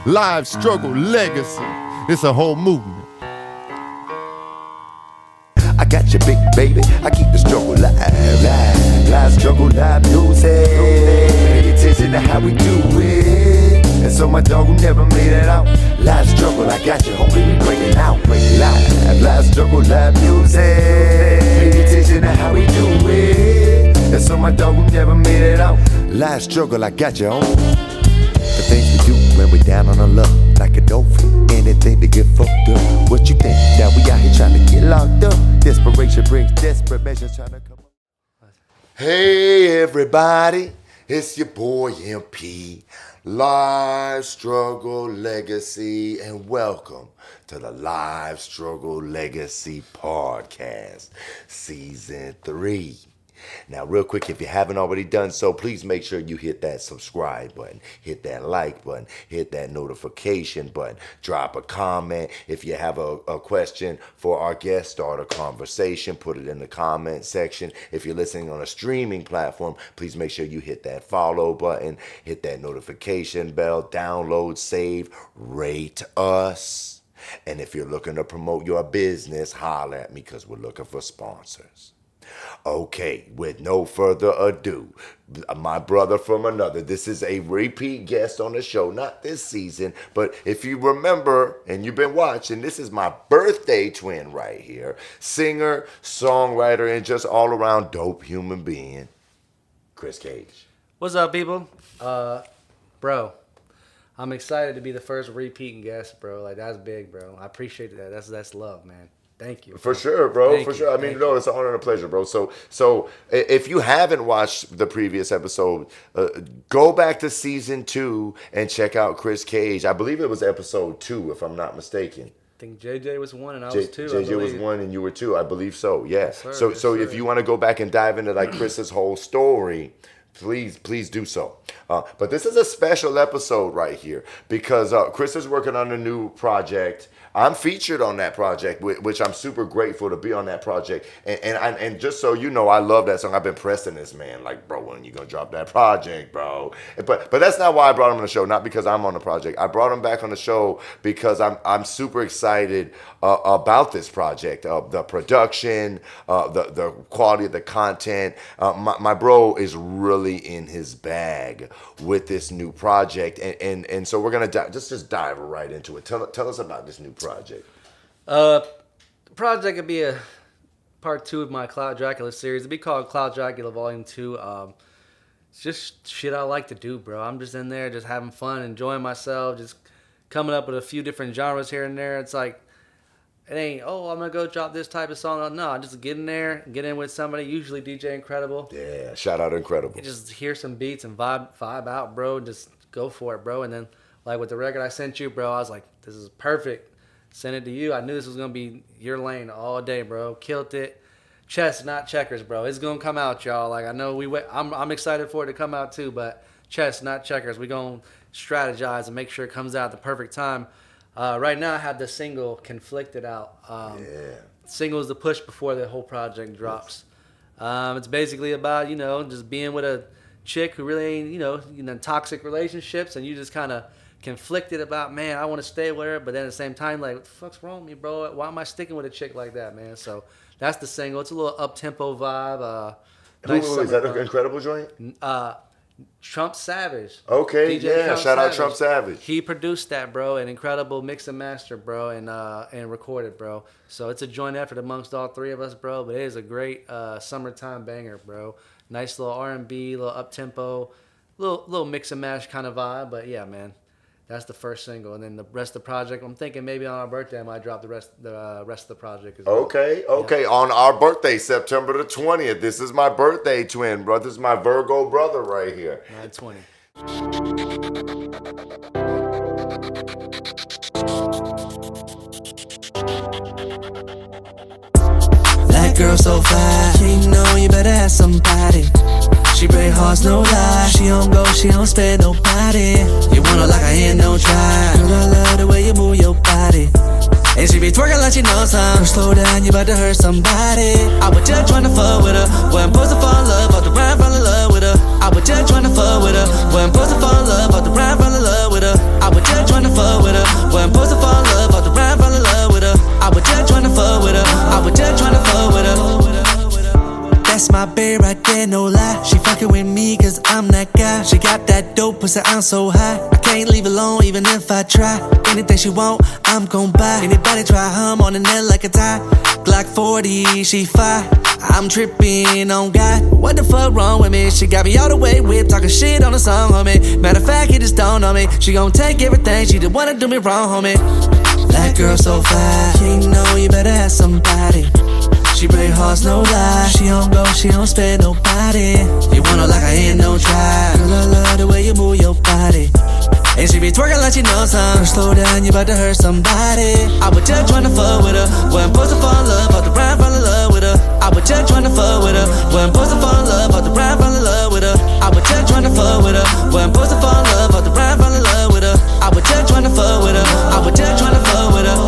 live struggle legacy. It's a whole movement. I got you, big baby. I keep the struggle live struggle, live music. Pay attention to how we do it. And so my dog who never made it out. Live struggle, I got you, homie. We break it out, live struggle, live music. Pay attention to how we do it. And so my dog who never made it out. Live struggle, I got you, homie. The things we do when we down on our luck, like a dolphin, anything to get fucked up. What you think? Now we out here trying to get locked up. Desperation brings desperate measures trying to come up. Hey everybody, it's your boy MP, Live Struggle Legacy, and welcome to the Live Struggle Legacy Podcast, Season 3. Now, real quick, if you haven't already done so, please make sure you hit that subscribe button, hit that like button, hit that notification button, drop a comment. If you have a question for our guest, start a conversation, put it in the comment section. If you're listening on a streaming platform, please make sure you hit that follow button, hit that notification bell, download, save, rate us. And if you're looking to promote your business, holler at me because we're looking for sponsors. Okay, with no further ado, my brother from another. This is a repeat guest on the show, not this season, but if you remember and you've been watching, this is my birthday twin right here. Singer, songwriter, and just all around dope human being, Chris Cage. What's up, people? Bro, I'm excited to be the first repeating guest, bro. Like, that's big, bro. I appreciate that. That's love, man. Thank you. For sure, bro. Thank for you. sure. I mean, no, it's an honor and a pleasure, bro. So if you haven't watched the previous episode, go back to season 2 and check out Chris Cage. I believe it was episode 2, if I'm not mistaken. I think JJ was 1 and I was 2. JJ was 1 and you were 2. I believe so. Yeah. Yes, sir. So if you want to go back and dive into like Chris's whole story, please do so. But this is a special episode right here because Chris is working on a new project. I'm featured on that project, which I'm super grateful to be on that project. And just so you know, I love that song. I've been pressing this man, like, bro, when you gonna drop that project, bro? But that's not why I brought him on the show. Not because I'm on the project. I brought him back on the show because I'm super excited about this project, the production, the quality of the content. My bro is really in his bag with this new project, and so we're gonna just dive right into it. Tell us about this new project. The project could be a part 2 of my Cloud Dracula series. It'd be called Cloud Dracula Volume 2. It's just shit I like to do, bro. I'm just in there just having fun, enjoying myself, just coming up with a few different genres here and there. It's like, it ain't, I'm going to go drop this type of song. No, I just get in there, get in with somebody, usually DJ Inkredible. Yeah, shout out Inkredible. You just hear some beats and vibe out, bro. Just go for it, bro. And then, like with the record I sent you, bro, I was like, this is perfect. Send it to you. I knew this was going to be your lane all day, bro. Killed it. Chess, not checkers, bro. It's going to come out, y'all. Like, I know I'm excited for it to come out too, but chess, not checkers. We're going to strategize and make sure it comes out at the perfect time. Right now, I have the single Conflicted out. Single is the push before the whole project drops. It's basically about, just being with a chick who really ain't, toxic relationships, and you just kind of conflicted about, man, I want to stay with her, but then at the same time, like, what the fuck's wrong with me, bro? Why am I sticking with a chick like that, man? So that's the single. It's a little up-tempo vibe. Is that an Inkredible joint? Trxmp Savage. Okay, DJ shout out Trxmp Savage. He produced that, bro, an incredible mix and master, bro, and recorded, bro. So it's a joint effort amongst all 3 of us, bro, but it is a great summertime banger, bro. Nice little R&B, little up-tempo, little mix and mash kind of vibe, but yeah, man. That's the first single, and then the rest of the project. I'm thinking maybe on our birthday I might drop the rest of the project as well. Okay. Yeah. On our birthday, September the 20th. This is my birthday twin, bro. This is my Virgo brother right here. 9/20. That girl so fly, you know you better have somebody. She break hearts, no lie. She don't go, she don't spare nobody. You want her like I ain't no try. Girl, I love the way you move your body. And she be twerking like she knows some. Slow down, you about to hurt somebody. I was just trying to fuck with her. Wasn't supposed to fall in love, off the ride, fall in love with her. I was just trying to fuck with her. Wasn't supposed to fall in love, off the ride, fall in love with her. I was just trying to fuck said I'm so high, I can't leave alone even if I try. Anything she want, I'm gon' buy. Anybody try hum on the net like a tie. Glock 40, she fire. I'm tripping on God. What the fuck wrong with me? She got me all the way whipped, talking shit on the song, homie. Matter of fact, it just dawned on me. She gon' take everything, she just wanna do me wrong, homie. That girl so fine, you know you better have somebody. She break hearts, no lie. She don't go, she don't spare nobody. You wanna like I ain't no try. Girl, I love the way you move your body. And she be twerking like she knows something. Slow down, you about to hurt somebody. I was just tryna fuck with her. Wasn't supposed to fall in love, off the ride, fall in love with her. I was just tryna fuck with her. Wasn't supposed to fall in love, off the ride, fall in love with her. I was just tryna fuck with her. Wasn't supposed to fall in love, off the ride, fall in love with her. I was just tryna fuck with her. I was just tryna fuck with her.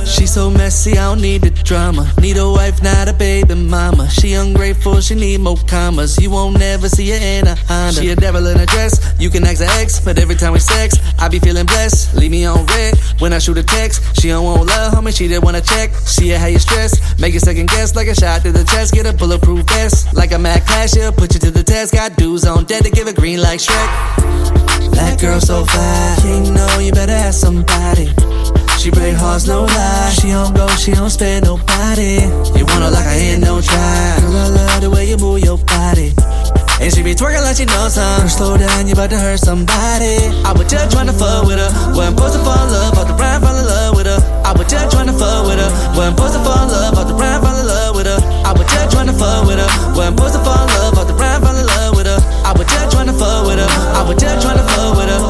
She so messy, I don't need the drama. Need a wife, not a baby mama. She ungrateful, she need more commas. You won't never see her in a Honda. She a devil in a dress, you can ask her ex. But every time we sex, I be feeling blessed. Leave me on red when I shoot a text. She don't want love, homie, she just wanna check. See how you stress, make a second guess. Like a shot to the chest, get a bulletproof vest. Like a mad clash, she'll put you to the test. Got dudes on dead to give a green like Shrek. That girl so fine, you know you better have somebody. She break hearts, no lie. She don't go, she don't spare nobody. You wanna like I ain't no try. Girl, I love the way you move your body. And she be twerking like she knows something. Slow down, you about to hurt somebody. I was just tryna fuck with her. Wasn't supposed to fall in love, off the ride, fall in love with her. I was just tryna fuck with her. Wasn't supposed to fall in love, off the ride, fall in love with her. I was just tryna fuck with her. Wasn't supposed to fall in love, off the ride, fall in love with her. I was just tryna fuck with her. I was just tryna fuck with her.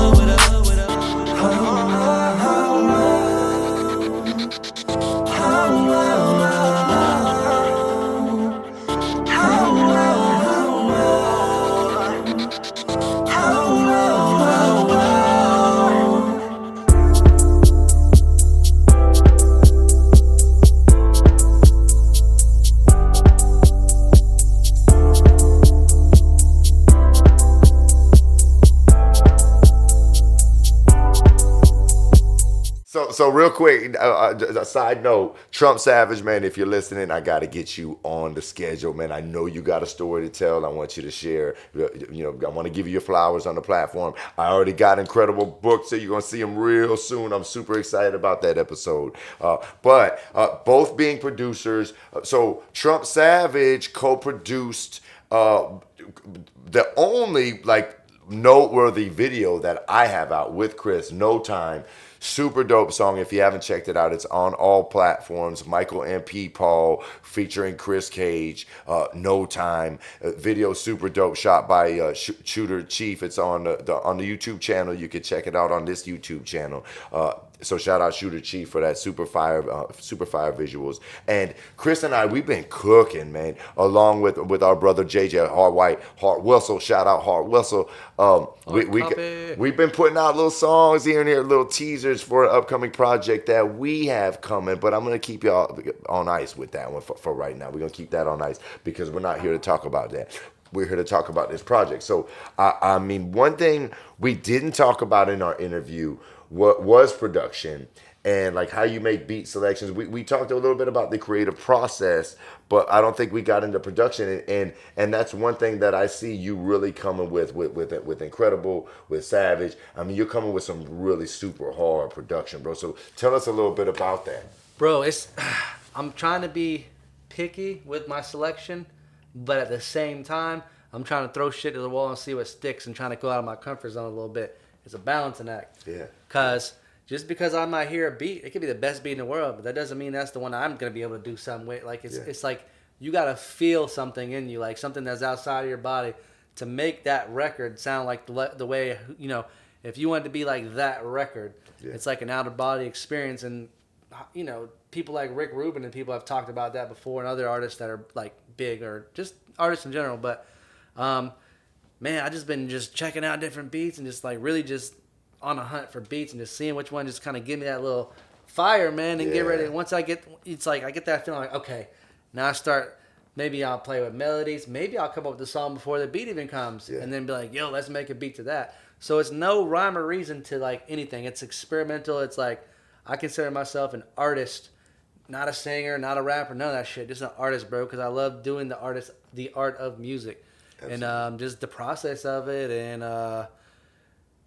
So real quick, a side note, Trxmp Savage, man, if you're listening, I got to get you on the schedule, man. I know you got a story to tell. I want you to share. You know, I want to give you your flowers on the platform. I already got incredible books, so you're going to see them real soon. I'm super excited about that episode. But both being producers, so Trxmp Savage co-produced the only, like, noteworthy video that I have out with Chris, No Time. Super dope song. If you haven't checked it out, it's on all platforms. Michael M.P. Paul featuring Chris Cage. No Time. Video super dope, shot by Shooter Chief. It's on the YouTube channel. You can check it out on this YouTube channel. So shout out Shooter Chief for that super fire visuals. And Chris and I, we've been cooking, man, along with our brother JJ Hart Whistle. Shout out Hart Whistle. We've been putting out little songs here and here, little teasers for an upcoming project that we have coming. But I'm gonna keep y'all on ice with that one for right now. We're gonna keep that on ice because we're not here to talk about that. We're here to talk about this project. So I mean, one thing we didn't talk about in our interview was production and like how you make beat selections. We talked a little bit about the creative process, but I don't think we got into production. And that's one thing that I see you really coming with Inkredible, with Savage. I mean, you're coming with some really super hard production, bro. So tell us a little bit about that. Bro, I'm trying to be picky with my selection, but at the same time, I'm trying to throw shit to the wall and see what sticks and trying to go out of my comfort zone a little bit. It's a balancing act. Yeah. Because just because I might hear a beat, it could be the best beat in the world, but that doesn't mean that's the one I'm going to be able to do something with. Like, it's like you got to feel something in you, like something that's outside of your body to make that record sound like the way, you know, if you want it to be like that record, it's like an out-of-body experience. And, you know, people like Rick Rubin and people have talked about that before, and other artists that are, like, big or just artists in general. But, man, I just been just checking out different beats and just like really just on a hunt for beats and just seeing which one just kind of give me that little fire, man, and get ready. Once I get, it's like I get that feeling like, okay, now I start, maybe I'll play with melodies. Maybe I'll come up with the song before the beat even comes and then be like, yo, let's make a beat to that. So it's no rhyme or reason to like anything. It's experimental. It's like I consider myself an artist, not a singer, not a rapper, none of that shit. Just an artist, bro, because I love doing the art of music. Absolutely. And just the process of it, and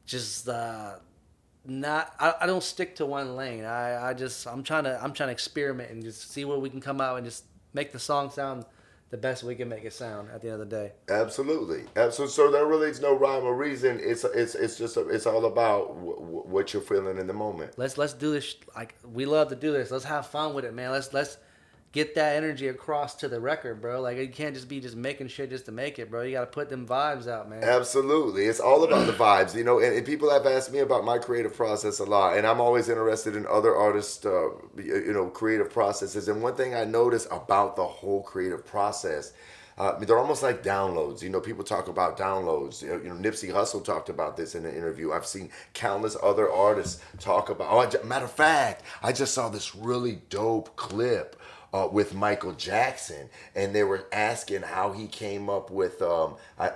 just not. I don't stick to one lane. I'm trying to experiment and just see where we can come out and just make the song sound the best we can make it sound at the end of the day. Absolutely. So there really is no rhyme or reason. It's all about what you're feeling in the moment. Let's do this. Like, we love to do this. Let's have fun with it, man. Let's get that energy across to the record, bro. Like, you can't just be making shit just to make it, bro. You got to put them vibes out, man. Absolutely. It's all about the vibes, and people have asked me about my creative process a lot, and I'm always interested in other artists, creative processes. And one thing I notice about the whole creative process, they're almost like downloads. People talk about downloads. Nipsey Hussle talked about this in an interview. I've seen countless other artists talk about. Matter of fact, I just saw this really dope clip with Michael Jackson, and they were asking how he came up with. I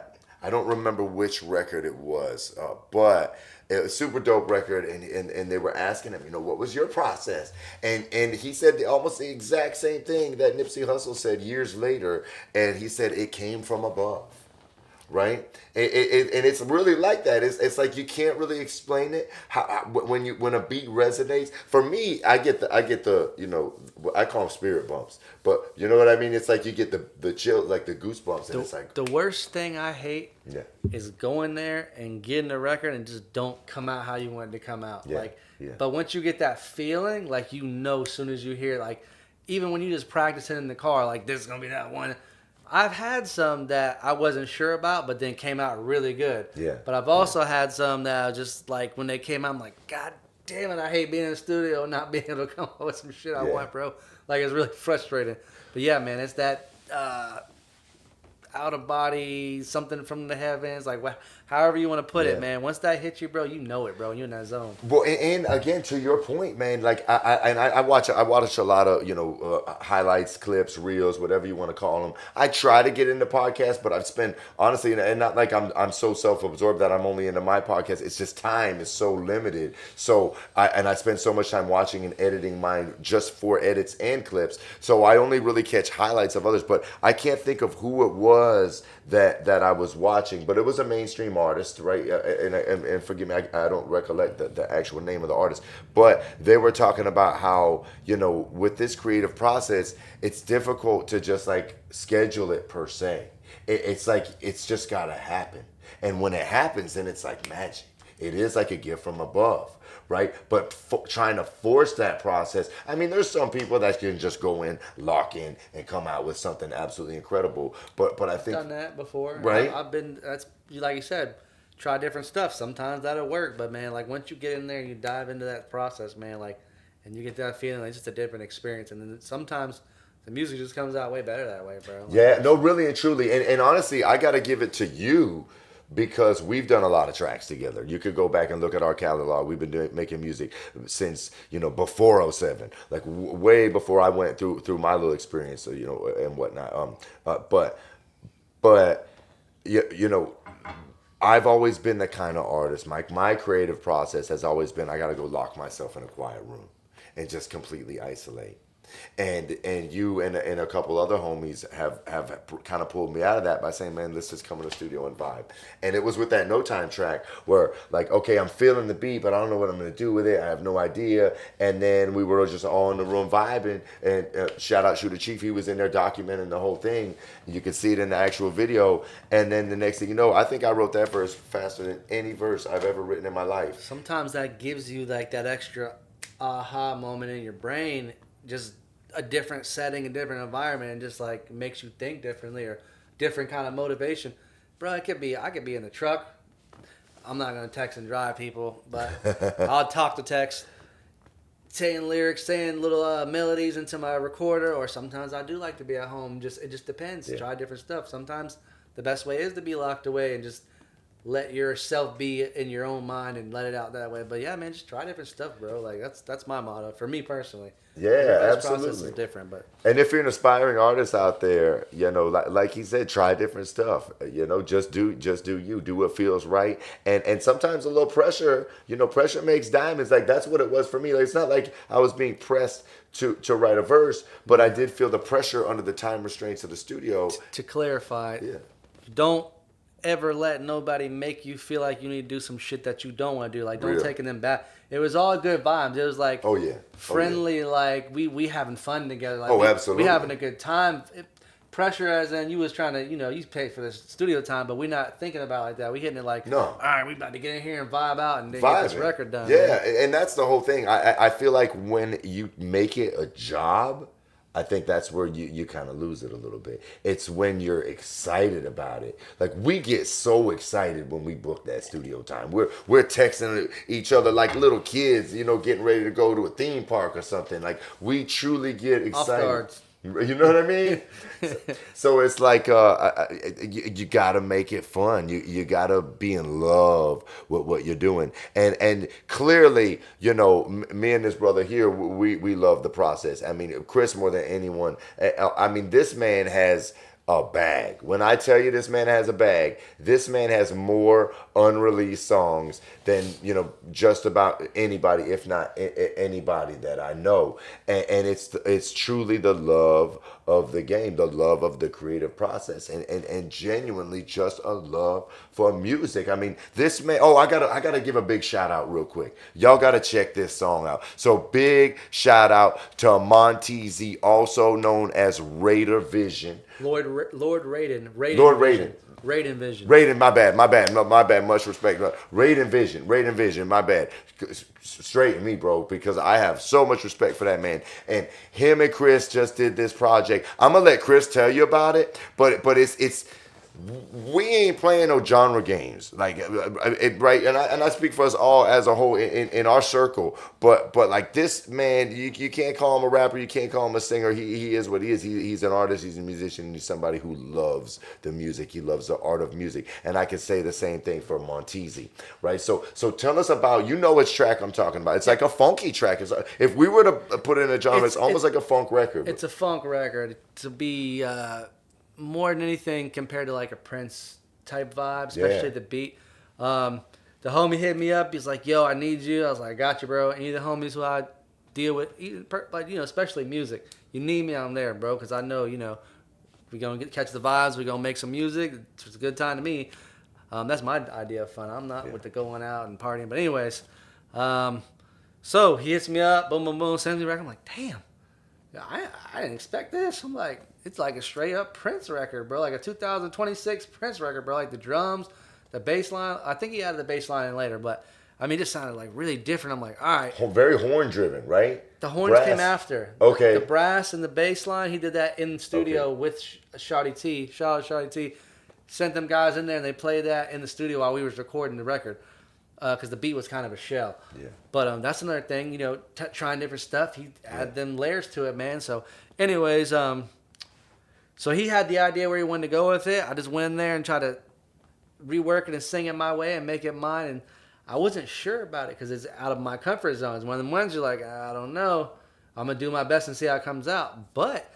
don't remember which record it was, but it was a super dope record, and they were asking him, what was your process? And he said almost the exact same thing that Nipsey Hussle said years later, and he said it came from above. Right, and it's really like that. It's like you can't really explain it. When a beat resonates. For me, I get the I call them spirit bumps, but you know what I mean. It's like you get the chill, like the goosebumps, and it's like the worst thing I hate is going there and getting a record and just don't come out how you want it to come out. But once you get that feeling, like as soon as you hear it, like even when you just practicing in the car, like this is gonna be that one. I've had some that I wasn't sure about, but then came out really good. Yeah. But I've also had some that I just like when they came out, I'm like, God damn it, I hate being in the studio and not being able to come up with some shit I want, bro. Like, it's really frustrating. But yeah, man, it's that out of body, something from the heavens, like however you want to put it, man. Once that hits you, bro, you know it, bro. You're in that zone. Well, and again, to your point, man, like I watch a lot of highlights, clips, reels, whatever you want to call them. I try to get into podcasts, but I've spent honestly, and not like I'm so self-absorbed that I'm only into my podcast. It's just time is so limited. So I spend so much time watching and editing mine just for edits and clips. So I only really catch highlights of others, but I can't think of who it was that I was watching, but it was a mainstream artist, right? And forgive me, I don't recollect the actual name of the artist, but they were talking about how, with this creative process, it's difficult to just like schedule it per se. It's like, it's just gotta happen. And when it happens, then it's like magic. It is like a gift from above. Right, but trying to force that process. I mean, there's some people that can just go in, lock in, and come out with something absolutely incredible. But I think I've done that before. Right, I've been. That's like you said. Try different stuff. Sometimes that'll work, but man, like once you get in there and you dive into that process, man, like, and you get that feeling, it's just a different experience. And then sometimes the music just comes out way better that way, bro. Like, yeah, no, really and truly, and honestly, I got to give it to you. Because we've done a lot of tracks together. You could go back and look at our catalog. We've been making music since, before 07. Like way before I went through my little experience, and whatnot. But I've always been the kind of artist. My creative process has always been, I got to go lock myself in a quiet room and just completely isolate. And you and a couple other homies have kind of pulled me out of that by saying, man, let's just come in the studio and vibe. And it was with that No Time track where, like, okay, I'm feeling the beat, but I don't know what I'm going to do with it. I have no idea. And then we were just all in the room vibing. And shout out Shooter Chief. He was in there documenting the whole thing. You could see it in the actual video. And then the next thing you know, I think I wrote that verse faster than any verse I've ever written in my life. Sometimes that gives you, like, that extra aha moment in your brain, just a different setting, a different environment, and just like makes you think differently or different kind of motivation. Bro, I could be in the truck. I'm not gonna text and drive people, but I'll talk to text, saying lyrics, saying little melodies into my recorder, or sometimes I do like to be at home. It just depends. Yeah. Try different stuff. Sometimes the best way is to be locked away and just let yourself be in your own mind and let it out that way. But yeah, man, just try different stuff, bro. Like that's my motto for me personally. Yeah, everybody's absolutely. process is different, but and if you're an aspiring artist out there, like he said, try different stuff. Just do you. Do what feels right. And sometimes a little pressure. Pressure makes diamonds. Like that's what it was for me. Like it's not like I was being pressed to write a verse, but I did feel the pressure under the time restraints of the studio. To clarify, don't ever let nobody make you feel like you need to do some shit that you don't want to do. Like, don't Real. taking them back. It was all good vibes. It was like, Oh, yeah. friendly. Like we having fun together. Like, Oh, absolutely. We having a good time. Pressure as in you was trying to, you paid for the studio time, but we're not thinking about it like that. We hitting it like, No. all right, we about to get in here and vibe out and then get this record done. Yeah, man. and that's the whole thing. I feel like when you make it a job, I think that's where you kind of lose it a little bit. It's when you're excited about it. Like, we get so excited when we book that studio time. We're texting each other like little kids, getting ready to go to a theme park or something. Like, we truly get excited. Off guards. You know what I mean? So it's like you gotta make it fun. You gotta be in love with what you're doing, and clearly, me and this brother here, we love the process. I mean, Chris more than anyone. I mean, this man has a bag. When I tell you this man has a bag, this man has more unreleased songs than just about anybody, if not anybody that I know. And it's truly the love of the game, the love of the creative process, and genuinely just a love for music. I mean, this man. Oh, I gotta give a big shout out real quick. Y'all gotta check this song out. So big shout out to Montez, also known as Raider Vision. Lord Raiden. Raiden Vision. Raiden, my bad. No, my bad. Much respect. Raiden Vision, my bad. Straighten me, bro, because I have so much respect for that man. And him and Chris just did this project. I'm gonna let Chris tell you about it, but it's we ain't playing no genre games, like right. And I speak for us all as a whole in our circle. But like this man, you can't call him a rapper, you can't call him a singer. He is what he is. He's an artist. He's a musician. He's somebody who loves the music. He loves the art of music. And I can say the same thing for Montez, right? So tell us about which track I'm talking about. It's like a funky track. If we were to put it in a genre, it's almost like a funk record. It's a funk record to be. More than anything compared to like a Prince type vibe, especially the beat. The homie hit me up. He's like, "Yo, I need you." I was like, "I got you, bro." Any of the homies who I deal with, especially music, you need me, I'm there, bro, because I know, we gonna catch the vibes. We gonna make some music. It's a good time to me. That's my idea of fun. I'm not with the going out and partying, but anyways, so he hits me up, boom, boom, boom, sends me a record. I'm like, damn, I didn't expect this. I'm like, it's like a straight up Prince record, bro. Like a 2026 Prince record, bro. Like the drums, the bass line. I think he added the bass line in later, but I mean, it just sounded like really different. I'm like, all right. Very horn driven, right? The horns came after. Okay. The brass and the bass line, he did that in the studio with Shawty T. Shout out Shawty T. Sent them guys in there and they played that in the studio while we was recording the record. Because the beat was kind of a shell. Yeah. But that's another thing, trying different stuff. He added them layers to it, man. So anyways, so he had the idea where he wanted to go with it. I just went in there and tried to rework it and sing it my way and make it mine. And I wasn't sure about it because it's out of my comfort zone. It's one of them ones you're like, I don't know. I'm going to do my best and see how it comes out. But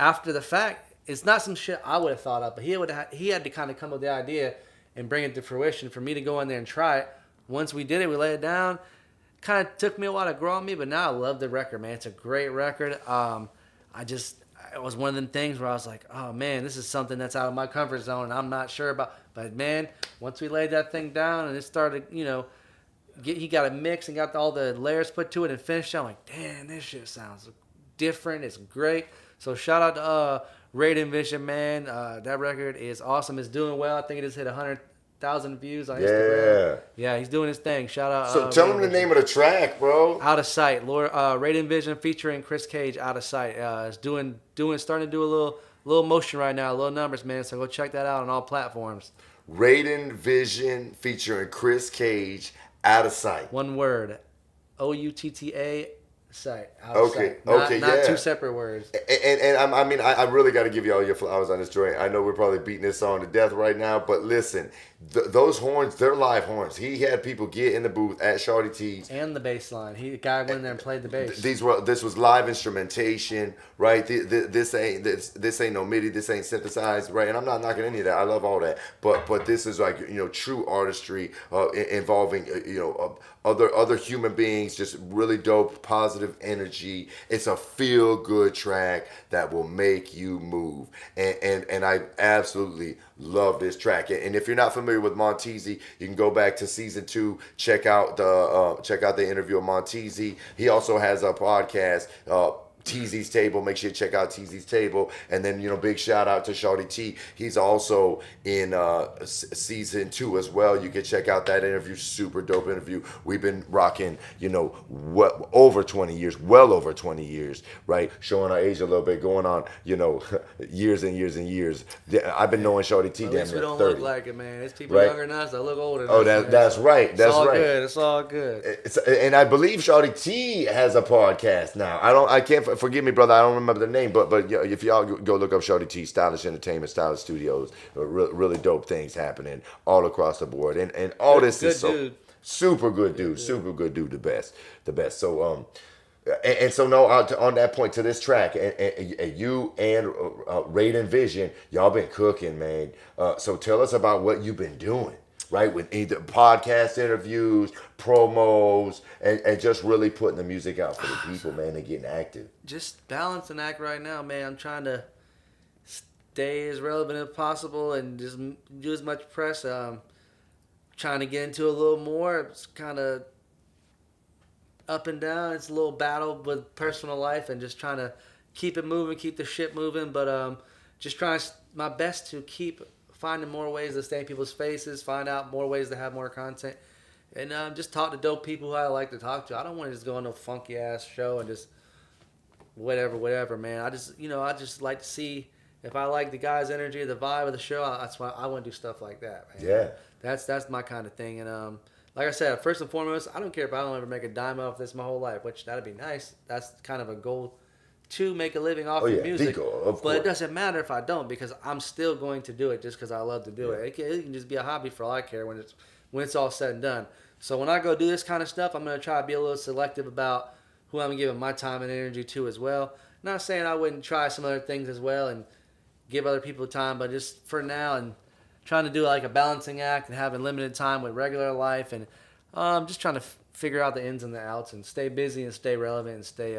after the fact, it's not some shit I would have thought of. But he had to kind of come up with the idea and bring it to fruition for me to go in there and try it. Once we did it, we laid it down. Kind of took me a while to grow on me, but now I love the record, man. It's a great record. It was one of them things where I was like, oh, man, this is something that's out of my comfort zone and I'm not sure about. But, man, once we laid that thing down and it started, he got a mix and got all the layers put to it and finished it, I'm like, damn, this shit sounds different. It's great. So shout out to Raiden Vision, man. That record is awesome. It's doing well. I think it just hit 100,000 views on Instagram. Yeah, he's doing his thing. Shout out. So tell him the name of the track, bro. Out of Sight. Raiden Vision featuring Chris Cage. Out of Sight. It's starting to do a little motion right now, little numbers, man. So go check that out on all platforms. Raiden Vision featuring Chris Cage. Out of Sight. One word. OUTTA. Sight. Out of sight. Not two separate words. And I really got to give you all your flowers on this joint. I know we're probably beating this song to death right now, but listen, those horns, they're live horns. He had people get in the booth at Shawty T's. And the bass line. The guy went in there and played the bass. This was live instrumentation, right? This ain't no MIDI. This ain't synthesized, right? And I'm not knocking any of that. I love all that, but this is like, you know, true artistry involving other human beings. Just really dope, positive energy. It's a feel good track that will make you move, and I absolutely love this track. And if you're not familiar with Montezi, you can go back to season 2, check out the interview of Montezi. He also has a podcast, Teezy's Table. Make sure you check out Teezy's Table. And then, you know, big shout out to Shawty T. He's also in season 2 as well. You can check out that interview. Super dope interview. We've been rocking, you know, well over 20 years, right? Showing our age a little bit, going on, you know, years and years and years. I've been knowing Shawty T At damn least we near don't 30. look like it, man. It's people Right? younger than us that look older than Oh, us. that's right. That's it's all right. good. It's all good. And I believe Shawty T has a podcast now. I can't forgive me, brother. I don't remember the name, but if y'all go look up Shawty T, Stylish Entertainment, Stylish Studios, really dope things happening all across the board, and all this is so dude. super good dude, the best. So and so no, on that point, to this track, and you and Raiden Vision, y'all been cooking, man. So tell us about what you've been doing. Right, with either podcast interviews, promos, and just really putting the music out for the people, man, and getting active. Just balancing act right now, man. I'm trying to stay as relevant as possible and just do as much press. Trying to get into a little more. It's kind of up and down. It's a little battle with personal life and just trying to keep it moving, keep the shit moving. But just trying my best to keep finding more ways to stay in people's faces, find out more ways to have more content, and just talk to dope people who I like to talk to. I don't want to just go on no funky ass show and just whatever, man. I just like to see if I like the guy's energy, the vibe of the show. That's why I want to do stuff like that, man. Yeah, that's my kind of thing. And like I said, first and foremost, I don't care if I don't ever make a dime off this my whole life, which that'd be nice. That's kind of a goal, to make a living off of music. But it doesn't matter if I don't, because I'm still going to do it just because I love to do it. It can just be a hobby for all I care when it's all said and done. So when I go do this kind of stuff, I'm going to try to be a little selective about who I'm giving my time and energy to as well. Not saying I wouldn't try some other things as well and give other people time, but just for now, and trying to do like a balancing act and having limited time with regular life, and just trying to figure out the ins and the outs and stay busy and stay relevant and stay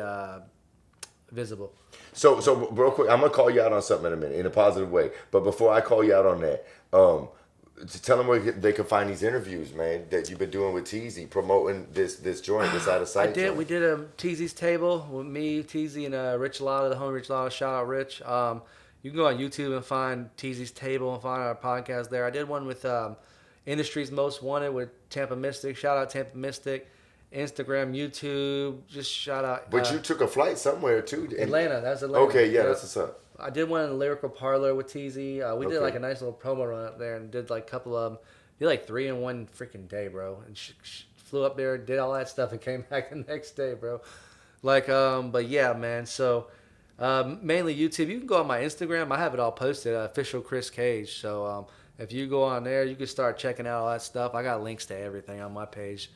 visible. So real quick, I'm gonna call you out on something in a minute in a positive way. But before I call you out on that, to tell them where they can find these interviews, man, that you've been doing with Teezy, promoting this joint, this out of sight. We did a Teezy's Table with me, Teezy, and Rich Lotta, the homie Rich Lotta. Shout out Rich. You can go on YouTube and find Teezy's Table and find our podcast there. I did one with Industry's Most Wanted with Tampa Mystic. Shout out Tampa Mystic. Instagram, YouTube, just shout out. But you took a flight somewhere too. Atlanta, that's Atlanta. Okay, yeah, that's what's up. I did one in the Lyrical Parlor with Teezy. We did like a nice little promo run up there and did like a couple of them. Did like 3 in one freaking day, bro. And flew up there, did all that stuff, and came back the next day, bro. Like, but yeah, man. So mainly YouTube. You can go on my Instagram. I have it all posted. Official Chris Cage. So if you go on there, you can start checking out all that stuff. I got links to everything on my page.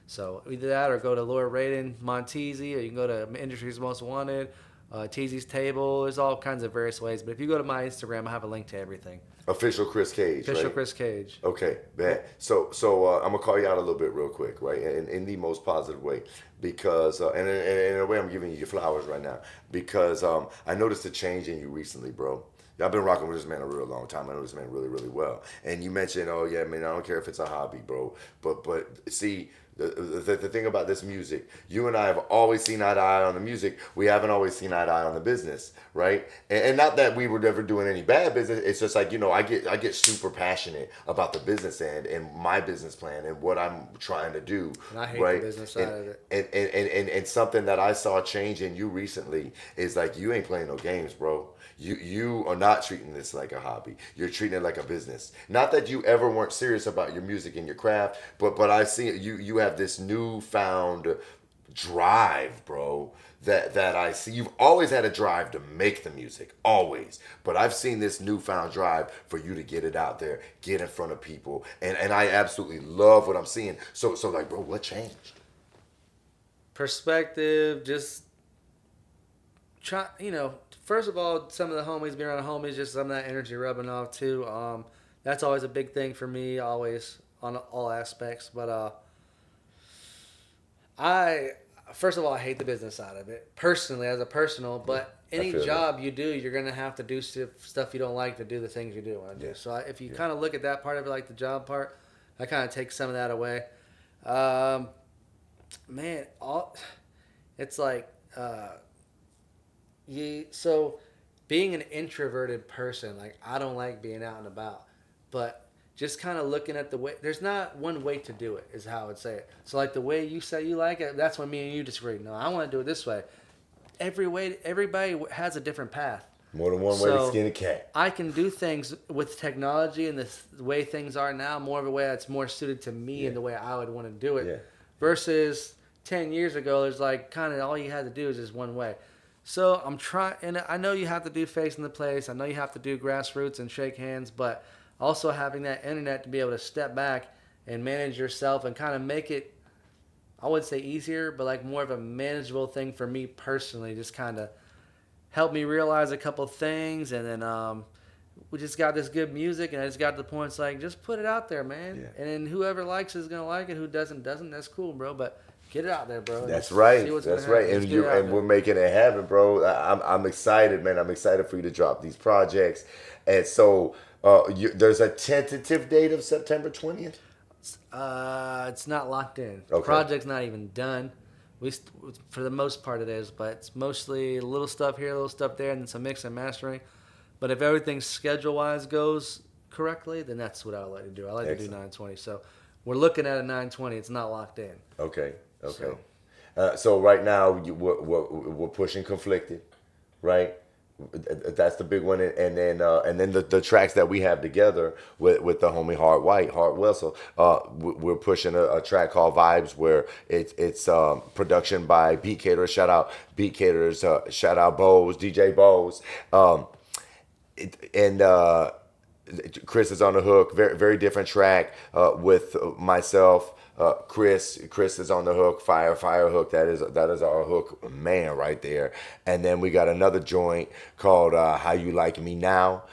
So either that or go to Laura Raiden, Montezi, or you can go to Industry's Most Wanted, Teezy's Table. There's all kinds of various ways. But if you go to my Instagram, I have a link to everything. Official Chris Cage, Chris Cage. Okay, bad. So I'm going to call you out a little bit real quick, right? In the most positive way. Because, and in a way, I'm giving you your flowers right now. Because I noticed a change in you recently, bro. I've been rocking with this man a real long time. I know this man really, really well. And you mentioned, oh, yeah, man, I don't care if it's a hobby, bro. But see, the thing about this music, you and I have always seen eye to eye on the music. We haven't always seen eye to eye on the business, right? And not that we were never doing any bad business. It's just like, you know, I get super passionate about the business end and my business plan and what I'm trying to do. And I hate right? the business side of it. And something that I saw change in you recently is like, you ain't playing no games, bro. You are not treating this like a hobby. You're treating it like a business. Not that you ever weren't serious about your music and your craft, but I see you have this newfound drive, bro, that I see. You've always had a drive to make the music, always. But I've seen this newfound drive for you to get it out there, get in front of people, and I absolutely love what I'm seeing. So like, bro, what changed? Perspective, just try. First of all, some of the homies, being around the homies, just some of that energy rubbing off too. That's always a big thing for me, always on all aspects. But first of all, I hate the business side of it personally, as a personal. But any job you do, you're gonna have to do stuff you don't like to do the things you do want to do. So if you kind of look at that part of it, like the job part, I kind of take some of that away. Man, it's like so being an introverted person, like I don't like being out and about, but just kind of looking at the way, there's not one way to do it, is how I would say it. So like the way you say you like it, that's when me and you disagree. No, I want to do it this way. Everybody has a different path. More than one way to skin a cat. I can do things with technology and the way things are now, more of a way that's more suited to me and the way I would want to do it. Yeah. Versus 10 years ago, there's like kind of all you had to do is just one way. So I'm trying, and I know you have to do face in the place. I know you have to do grassroots and shake hands, but also having that internet to be able to step back and manage yourself and kind of make it, I would say easier, but like more of a manageable thing for me personally. Just kind of helped me realize a couple things, and then we just got this good music, and I just got to the point, it's like, just put it out there, man. Yeah. And then whoever likes it is gonna like it. Who doesn't. That's cool, bro. But get it out there, bro. That's right. That's right. And we're making it happen, bro. I'm excited, man. I'm excited for you to drop these projects. And so there's a tentative date of September 20th. It's not locked in. Okay. The project's not even done. For the most part it is, but it's mostly a little stuff here, a little stuff there, and then some mix and mastering. But if everything schedule-wise goes correctly, then that's what I would like to do. I like to do 920. So we're looking at a 920. It's not locked in. Okay. So right now we're pushing Conflicted, right? That's the big one, and then the tracks that we have together with the homie Hart Wessel. We're pushing a track called Vibes, where it's production by Beat Caterers. Shout out Beat Caterers. Shout out Bose, DJ Bose. Chris is on the hook. Very, very different track with myself. Chris is on the hook. Fire hook. That is our hook man right there. And then we got another joint called How You Like Me Now,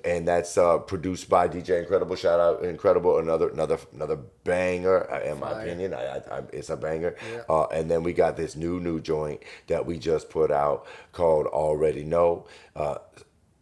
and that's produced by DJ Inkredible. Shout out Inkredible. Another banger in my opinion. It's a banger. Yeah. And then we got this new joint that we just put out called Already Know.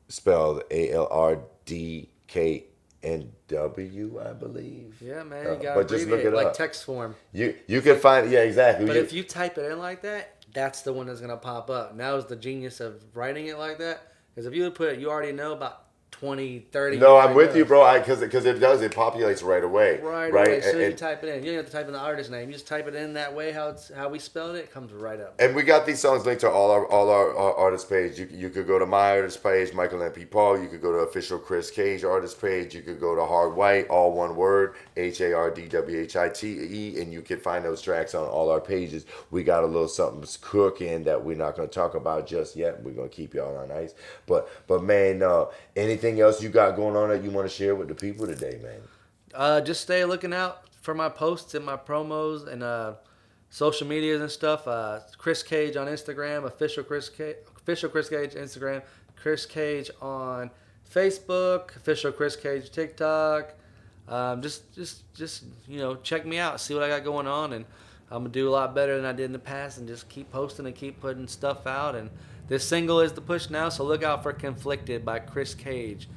Spelled ALRDKNW, I believe. Yeah, man, you gotta just look it like up. Text form. You can find, yeah, exactly. But if you type it in like that, that's the one that's gonna pop up. Now is the genius of writing it like that, because if you would put it, you already know about 20, 30. No, I'm with you, bro. Because it populates right away. Right away. So you type it in. You don't have to type in the artist name. You just type it in that way, how we spelled it comes right up. And we got these songs linked to all our artist page. You could go to my artist page, Michael MP Paul. You could go to official Chris Cage artist page. You could go to Hard White, all one word, HARDWHITE, and you can find those tracks on all our pages. We got a little something cooking that we're not going to talk about just yet. We're going to keep y'all on ice. But man, anything else you got going on that you want to share with the people today, man? Just stay looking out for my posts and my promos and social medias and stuff. Chris Cage on Instagram, official Chris Cage Instagram, Chris Cage on Facebook, official Chris Cage TikTok. Just check me out, see what I got going on, and I'm gonna do a lot better than I did in the past, and just keep posting and keep putting stuff out. And this single is the push now, so look out for Conflicted by Chris Cage.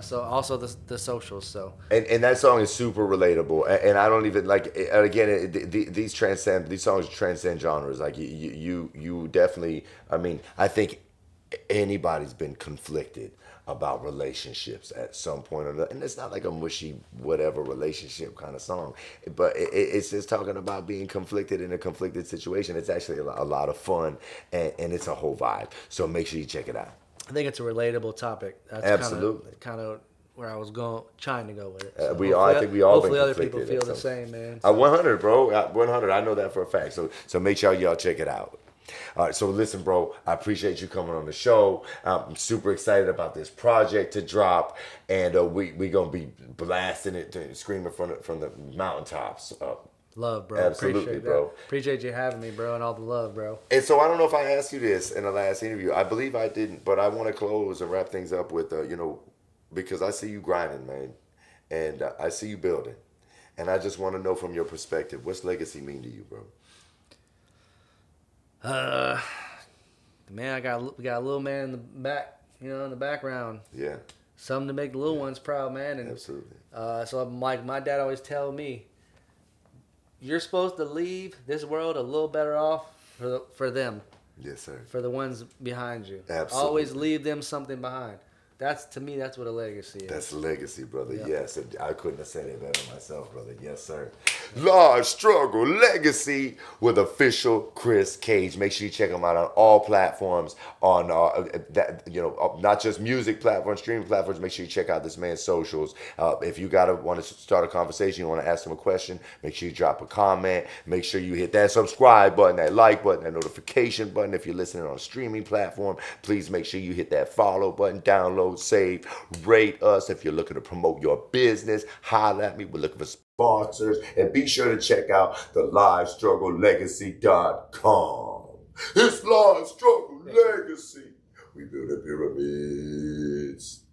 So also the socials. So and that song is super relatable, and I don't even like. Again, these songs transcend genres. Like you definitely. I mean, I think anybody's been conflicted about relationships at some point or another, and it's not like a mushy whatever relationship kind of song, but it's just talking about being conflicted in a conflicted situation. It's actually a lot of fun, and it's a whole vibe. So make sure you check it out. I think it's a relatable topic. That's absolutely kind of where I was trying to go with it. I think we all been hopefully other people conflicted feel at the some- same, man. 100, bro. 100. I know that for a fact. So make sure y'all check it out. All right. So listen, bro. I appreciate you coming on the show. I'm super excited about this project to drop, and we gonna be blasting it, screaming from the mountaintops. Love, bro. Absolutely, Appreciate bro. That. Appreciate you having me, bro, and all the love, bro. And so I don't know if I asked you this in the last interview. I believe I didn't, but I want to close and wrap things up with, because I see you grinding, man, and I see you building, and I just want to know from your perspective, what's legacy mean to you, bro? Man, we got a little man in the back, in the background. Yeah, Something to make the little ones proud, man. And absolutely. so my dad always tell me, you're supposed to leave this world a little better off for them, Yes, sir. for the ones behind you. Absolutely. Always leave them something behind. To me, that's what a legacy is. That's legacy, brother. Yeah. Yes, and I couldn't have said it better myself, brother. Yes, sir. Large Struggle Legacy with official Chris Cage. Make sure you check him out on all platforms, on not just music platforms, streaming platforms. Make sure you check out this man's socials. If you want to start a conversation, you want to ask him a question, make sure you drop a comment. Make sure you hit that subscribe button, that like button, that notification button. If you're listening on a streaming platform, please make sure you hit that follow button, download, save, rate us. If you're looking to promote your business, holler at me. We're looking for sponsors. And be sure to check out the livestrugglelegacy.com. It's Live Struggle Legacy. We build the pyramids.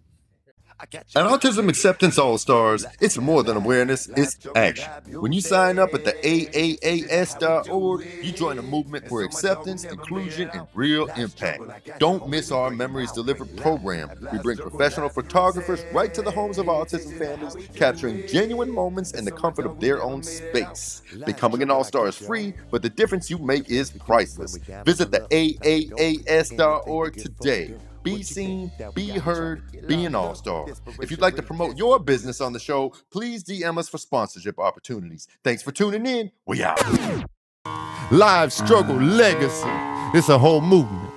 At Autism Acceptance All-Stars, it's more than awareness, it's action. When you sign up at the AAAS.org, you join a movement for acceptance, inclusion, and real impact. Don't miss our Memories Delivered program. We bring professional photographers right to the homes of autism families, capturing genuine moments in the comfort of their own space. Becoming an All-Star is free, but the difference you make is priceless. Visit the AAAS.org today. Be seen, be heard, be an all-star. If you'd like to promote your business on the show, please DM us for sponsorship opportunities. Thanks for tuning in. We out. Live Struggle Legacy. It's a whole movement.